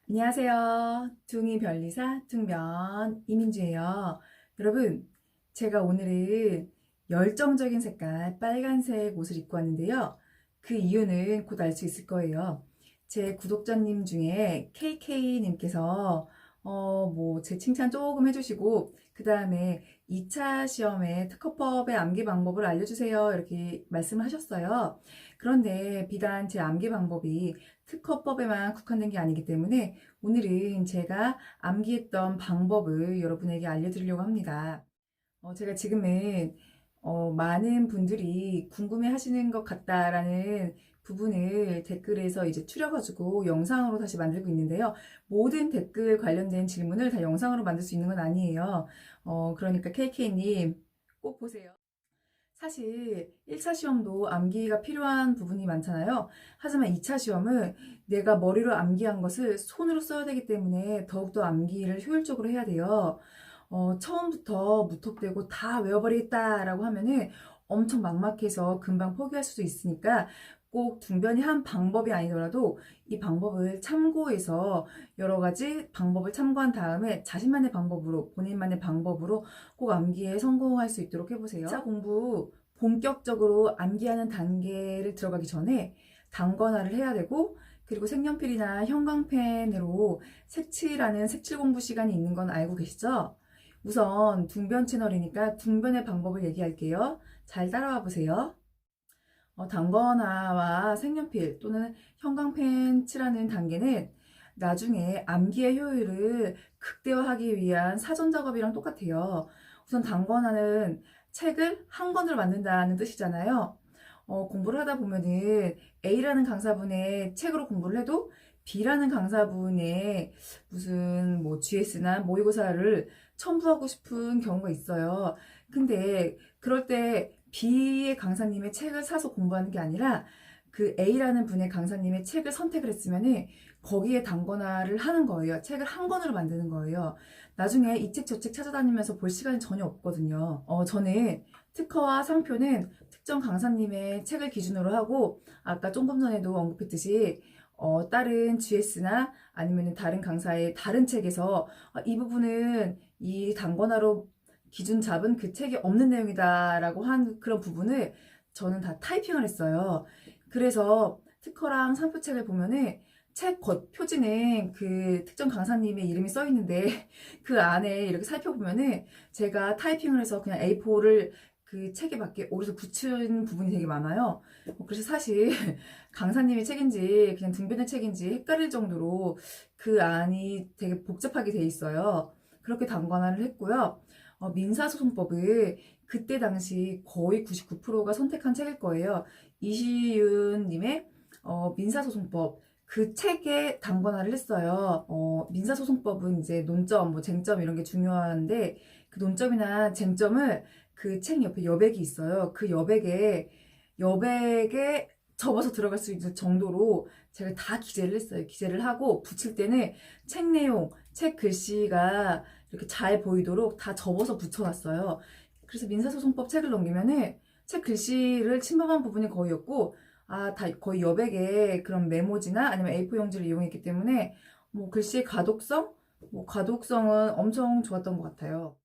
안녕하세요. 둥이 변리사 둥면 이민주예요. 여러분, 제가 오늘은 열정적인 색깔 빨간색 옷을 입고 왔는데요. 그 이유는 곧 알 수 있을 거예요. 제 구독자님 중에 KK님께서 제 칭찬 조금 해주시고 그 다음에 2차 시험에 특허법의 암기 방법을 알려주세요. 이렇게 말씀을 하셨어요. 그런데 비단 제 암기 방법이 특허법에만 국한된 게 아니기 때문에 오늘은 제가 암기했던 방법을 여러분에게 알려드리려고 합니다. 제가 지금은 많은 분들이 궁금해 하시는 것 같다라는 부분을 댓글에서 이제 추려가지고 영상으로 다시 만들고 있는데요. 모든 댓글 관련된 질문을 다 영상으로 만들 수 있는 건 아니에요. 그러니까 KK님 꼭 보세요. 사실 1차 시험도 암기가 필요한 부분이 많잖아요. 하지만 2차 시험은 내가 머리로 암기한 것을 손으로 써야 되기 때문에 더욱더 암기를 효율적으로 해야 돼요. 처음부터 무턱대고 다 외워버리겠다라고 하면은 엄청 막막해서 금방 포기할 수도 있으니까 꼭 둥변이 한 방법이 아니더라도 이 방법을 참고해서 여러 가지 방법을 참고한 다음에 자신만의 방법으로, 본인만의 방법으로 꼭 암기에 성공할 수 있도록 해보세요. 2차 공부 본격적으로 암기하는 단계를 들어가기 전에 단권화를 해야 되고, 그리고 색연필이나 형광펜으로 색칠하는 색칠 공부 시간이 있는 건 알고 계시죠? 우선 둥변 채널이니까 둥변의 방법을 얘기할게요. 잘 따라와 보세요. 단권화와 색연필 또는 형광펜 칠하는 단계는 나중에 암기의 효율을 극대화하기 위한 사전 작업이랑 똑같아요. 우선 단권화는 책을 한 권으로 만든다는 뜻이잖아요. 공부를 하다 보면은 A라는 강사분의 책으로 공부를 해도 B라는 강사분의 무슨 뭐 GS나 모의고사를 첨부하고 싶은 경우가 있어요. 근데 그럴 때 B의 강사님의 책을 사서 공부하는 게 아니라 그 A라는 분의 강사님의 책을 선택을 했으면은 거기에 단권화를 하는 거예요. 책을 한 권으로 만드는 거예요. 나중에 이 책 저 책 찾아다니면서 볼 시간이 전혀 없거든요. 저는 특허와 상표는 특정 강사님의 책을 기준으로 하고 아까 조금 전에도 언급했듯이 다른 GS나 아니면 다른 강사의 다른 책에서 이 부분은 이 단권화로 기준 잡은 그 책에 없는 내용이다라고 한 그런 부분을 저는 다 타이핑을 했어요. 그래서 특허랑 상표책을 보면은 책 겉 표지는 그 특정 강사님의 이름이 써 있는데 그 안에 이렇게 살펴보면은 제가 타이핑을 해서 그냥 A4를 그 책에 맞게 오려서 붙인 부분이 되게 많아요. 그래서 사실 강사님의 책인지 그냥 등변의 책인지 헷갈릴 정도로 그 안이 되게 복잡하게 돼 있어요. 그렇게 단권화를 했고요. 민사소송법을 그때 당시 거의 99%가 선택한 책일 거예요. 이시윤님의 민사소송법 그 책에 단권화를 했어요. 민사소송법은 이제 논점, 뭐 쟁점 이런 게 중요한데 그 논점이나 쟁점을 그 책 옆에 여백이 있어요. 그 여백에 접어서 들어갈 수 있는 정도로 제가 다 기재를 했어요. 기재를 하고 붙일 때는 책 내용, 책 글씨가 이렇게 잘 보이도록 다 접어서 붙여놨어요. 그래서 민사소송법 책을 넘기면은 책 글씨를 침범한 부분이 거의 없고, 다 거의 여백의 그런 메모지나 아니면 A4 용지를 이용했기 때문에, 뭐 글씨의 가독성은 엄청 좋았던 것 같아요.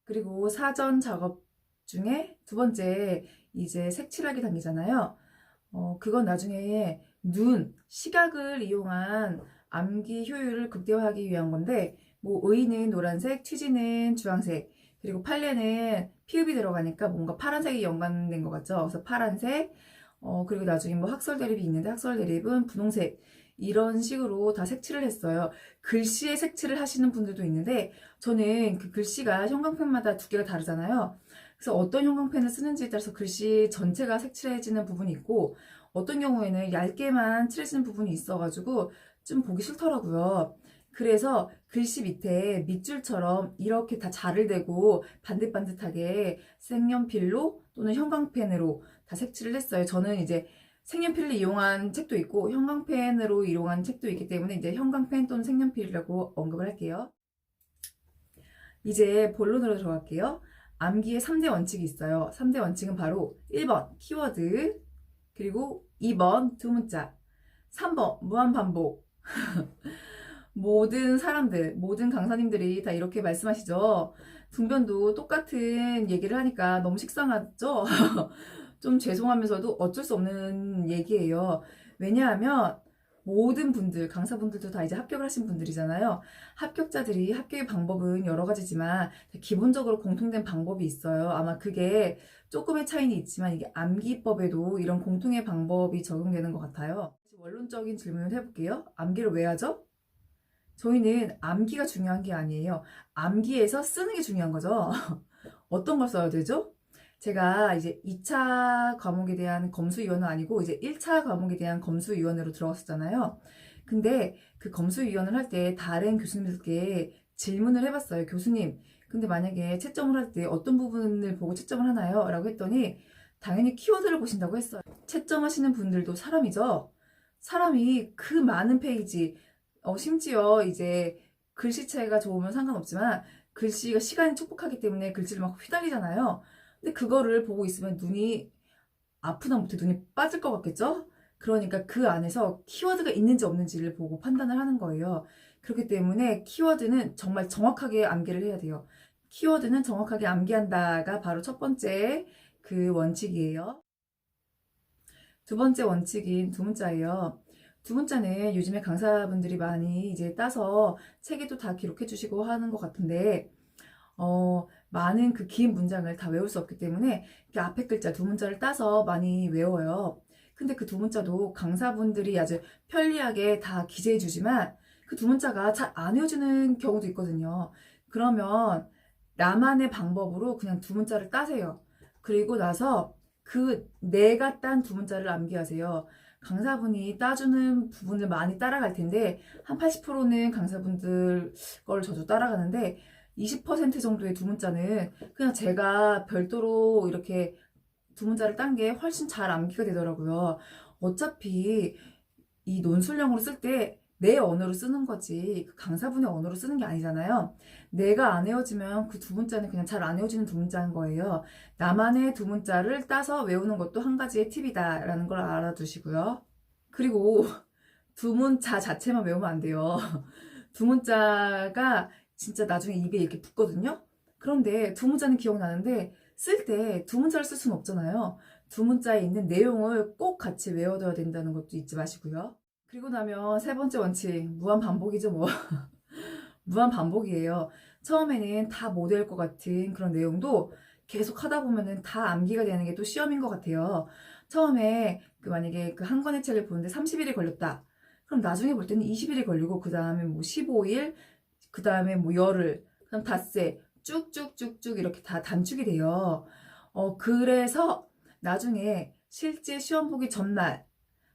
그리고 사전 작업 중에 두 번째, 이제 색칠하기 단계잖아요. 그건 나중에 시각을 이용한 암기 효율을 극대화하기 위한 건데, 뭐, 의는 노란색, 취지는 주황색, 그리고 판례는 피읍이 들어가니까 뭔가 파란색이 연관된 것 같죠? 그래서 파란색, 그리고 나중에 뭐 학설 대립이 있는데 학설 대립은 분홍색, 이런 식으로 다 색칠을 했어요. 글씨에 색칠을 하시는 분들도 있는데, 저는 그 글씨가 형광펜마다 두께가 다르잖아요. 그래서 어떤 형광펜을 쓰는지에 따라서 글씨 전체가 색칠해지는 부분이 있고, 어떤 경우에는 얇게만 칠해지는 부분이 있어가지고 좀 보기 싫더라고요. 그래서 글씨 밑에 밑줄처럼 이렇게 다 자를 대고 반듯반듯하게 색연필로 또는 형광펜으로 다 색칠을 했어요. 저는 이제 색연필을 이용한 책도 있고 형광펜으로 이용한 책도 있기 때문에 이제 형광펜 또는 색연필이라고 언급을 할게요. 이제 본론으로 들어갈게요. 암기의 3대 원칙이 있어요. 3대 원칙은 바로 1번 키워드, 그리고 2번 두 문자, 3번 무한반복. 모든 사람들, 모든 강사님들이 다 이렇게 말씀하시죠. 둥변도 똑같은 얘기를 하니까 너무 식상하죠? 좀 죄송하면서도 어쩔 수 없는 얘기예요. 왜냐하면 모든 분들, 강사분들도 다 이제 합격을 하신 분들이잖아요. 합격자들이 합격의 방법은 여러 가지지만 기본적으로 공통된 방법이 있어요. 아마 그게 조금의 차이는 있지만 이게 암기법에도 이런 공통의 방법이 적용되는 것 같아요. 원론적인 질문을 해볼게요. 암기를 왜 하죠? 저희는 암기가 중요한 게 아니에요. 암기에서 쓰는 게 중요한 거죠. 어떤 걸 써야 되죠? 제가 이제 2차 과목에 대한 검수위원은 아니고 이제 1차 과목에 대한 검수위원으로 들어갔었잖아요. 근데 그 검수위원을 할 때 다른 교수님들께 질문을 해봤어요. 교수님, 근데 만약에 채점을 할 때 어떤 부분을 보고 채점을 하나요? 라고 했더니 당연히 키워드를 보신다고 했어요. 채점하시는 분들도 사람이죠. 사람이 그 많은 페이지, 심지어 이제 글씨체가 좋으면 상관없지만 글씨가 시간이 촉박하기 때문에 글씨를 막 휘날리잖아요. 근데 그거를 보고 있으면 눈이 아프다 못해 눈이 빠질 것 같겠죠? 그러니까 그 안에서 키워드가 있는지 없는지를 보고 판단을 하는 거예요. 그렇기 때문에 키워드는 정말 정확하게 암기를 해야 돼요. 키워드는 정확하게 암기한다가 바로 첫 번째 그 원칙이에요. 두 번째 원칙인 두 문자예요. 두 문자는 요즘에 강사분들이 많이 이제 따서 책에도 다 기록해 주시고 하는 것 같은데, 많은 그 긴 문장을 다 외울 수 없기 때문에 이렇게 앞에 글자 두 문자를 따서 많이 외워요. 근데 그 두 문자도 강사분들이 아주 편리하게 다 기재해 주지만 그 두 문자가 잘 안 외워지는 경우도 있거든요. 그러면 나만의 방법으로 그냥 두 문자를 따세요. 그리고 나서 그 내가 딴 두 문자를 암기하세요. 강사분이 따주는 부분을 많이 따라갈 텐데 한 80%는 강사분들 걸 저도 따라가는데 20% 정도의 두 문자는 그냥 제가 별도로 이렇게 두 문자를 딴 게 훨씬 잘 암기가 되더라고요. 어차피 이 논술형으로 쓸 때 내 언어로 쓰는 거지 그 강사분의 언어로 쓰는 게 아니잖아요. 내가 안 외워지면 그 두 문자는 그냥 잘 안 외워지는 두 문자인 거예요. 나만의 두 문자를 따서 외우는 것도 한 가지의 팁이다라는 걸 알아두시고요. 그리고 두 문자 자체만 외우면 안 돼요. 두 문자가 진짜 나중에 입에 이렇게 붙거든요. 그런데 두 문자는 기억나는데 쓸 때 두 문자를 쓸 수는 없잖아요. 두 문자에 있는 내용을 꼭 같이 외워둬야 된다는 것도 잊지 마시고요. 그리고 나면 세 번째 원칙, 무한 반복이죠, 뭐. 무한 반복이에요. 처음에는 다 못 외울 것 같은 그런 내용도 계속 하다 보면은 다 암기가 되는 게 또 시험인 것 같아요. 처음에 그 만약에 그 한 권의 책을 보는데 30일이 걸렸다. 그럼 나중에 볼 때는 20일이 걸리고 그 다음에 뭐 15일, 그 다음에 뭐 열흘, 그럼 닷새 쭉쭉쭉쭉 이렇게 다 단축이 돼요. 그래서 나중에 실제 시험 보기 전날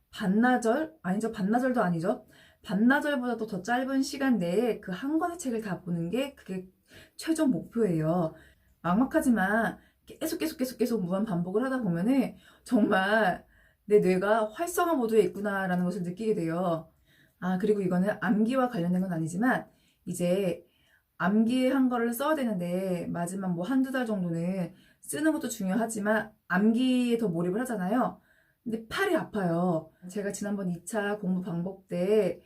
반나절? 아니죠. 반나절도 아니죠. 반나절보다도 더 짧은 시간 내에 그 한 권의 책을 다 보는 게 그게 최종 목표예요. 막막하지만 계속 무한 반복을 하다 보면은 정말 내 뇌가 활성화 모드에 있구나라는 것을 느끼게 돼요. 아, 그리고 이거는 암기와 관련된 건 아니지만 이제 암기한 거를 써야 되는데 마지막 뭐 한두 달 정도는 쓰는 것도 중요하지만 암기에 더 몰입을 하잖아요. 근데 팔이 아파요. 제가 지난번 2차 공부 방법 때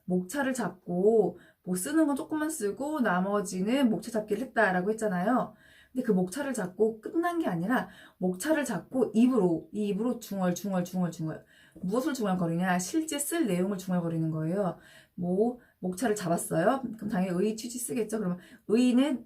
목차를 잡고 뭐 쓰는 건 조금만 쓰고 나머지는 목차 잡기를 했다라고 했잖아요. 근데 그 목차를 잡고 끝난 게 아니라 목차를 잡고 이 입으로 중얼 무엇을 중얼거리냐 실제 쓸 내용을 중얼거리는 거예요. 뭐 목차를 잡았어요. 그럼 당연히 의 취지 쓰겠죠. 그러면 의는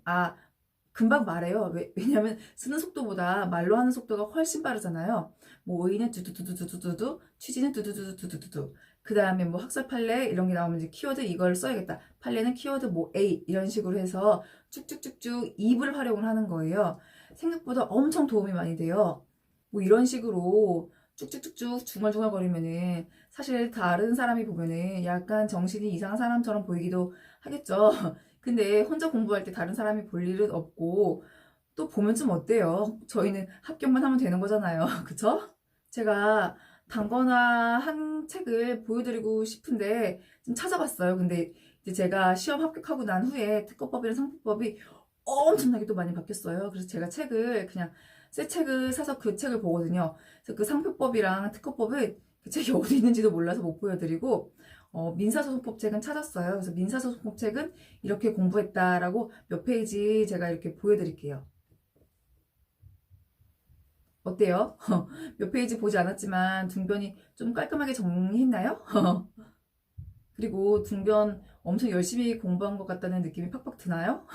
금방 말해요. 왜냐면 쓰는 속도보다 말로 하는 속도가 훨씬 빠르잖아요. 뭐 의는 두두두두두두두, 취지는 두두두두두두두. 그 다음에 뭐 학습 판례 이런 게 나오면 이제 키워드 이걸 써야겠다. 판례는 키워드 뭐 A 이런 식으로 해서 쭉쭉쭉쭉 입을 활용을 하는 거예요. 생각보다 엄청 도움이 많이 돼요. 뭐 이런 식으로 쭉쭉쭉쭉 중얼중얼거리면은 사실 다른 사람이 보면은 약간 정신이 이상한 사람처럼 보이기도 하겠죠. 근데 혼자 공부할 때 다른 사람이 볼 일은 없고 또 보면 좀 어때요? 저희는 합격만 하면 되는 거잖아요. 그쵸? 제가 단거나 한 책을 보여드리고 싶은데 좀 찾아봤어요. 근데 이제 제가 시험 합격하고 난 후에 특허법이랑 상표법이 엄청나게 또 많이 바뀌었어요. 그래서 제가 책을 그냥 새 책을 사서 그 책을 보거든요. 그래서 그 상표법이랑 특허법은 그 책이 어디 있는지도 몰라서 못 보여드리고 민사소송법 책은 찾았어요. 그래서 민사소송법 책은 이렇게 공부했다라고 몇 페이지 제가 이렇게 보여드릴게요. 어때요? 몇 페이지 보지 않았지만 둥변이 좀 깔끔하게 정리했나요? 그리고 둥변 엄청 열심히 공부한 것 같다는 느낌이 팍팍 드나요?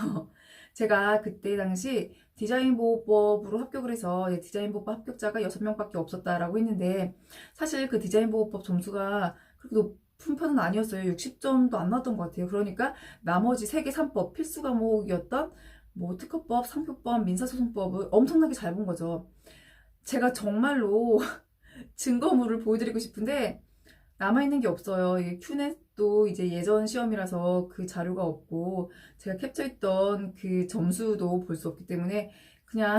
제가 그때 당시 디자인보호법으로 합격을 해서 디자인보호법 합격자가 6명밖에 없었다라고 했는데 사실 그 디자인보호법 점수가 그렇게 높은 편은 아니었어요. 60점도 안 나왔던 것 같아요. 그러니까 나머지 3개 3법 필수 과목이었던 뭐 특허법, 상표법, 민사소송법을 엄청나게 잘 본 거죠. 제가 정말로 증거물을 보여드리고 싶은데 남아있는 게 없어요. 이 큐넷도 이제 예전 시험이라서 그 자료가 없고 제가 캡처했던 그 점수도 볼 수 없기 때문에 그냥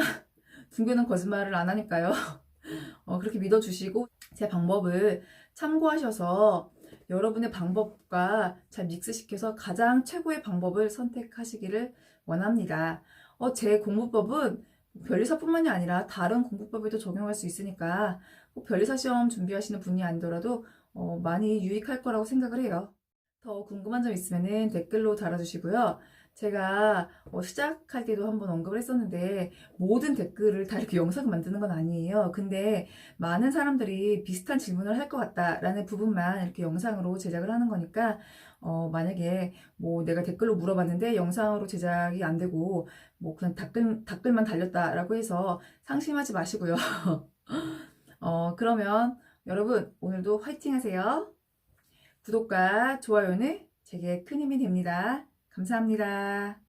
둥교는 거짓말을 안 하니까요. 그렇게 믿어주시고 제 방법을 참고하셔서 여러분의 방법과 잘 믹스시켜서 가장 최고의 방법을 선택하시기를 원합니다. 제 공부법은 변리사뿐만이 아니라 다른 공부법에도 적용할 수 있으니까 꼭 변리사 시험 준비하시는 분이 아니더라도 많이 유익할 거라고 생각을 해요. 더 궁금한 점 있으면 댓글로 달아주시고요. 제가 시작할 때도 한번 언급을 했었는데 모든 댓글을 다 이렇게 영상을 만드는 건 아니에요. 근데 많은 사람들이 비슷한 질문을 할 것 같다라는 부분만 이렇게 영상으로 제작을 하는 거니까 만약에 뭐 내가 댓글로 물어봤는데 영상으로 제작이 안 되고 뭐 그냥 댓글만 달렸다라고 해서 상심하지 마시고요. 그러면 여러분 오늘도 화이팅 하세요. 구독과 좋아요는 제게 큰 힘이 됩니다. 감사합니다.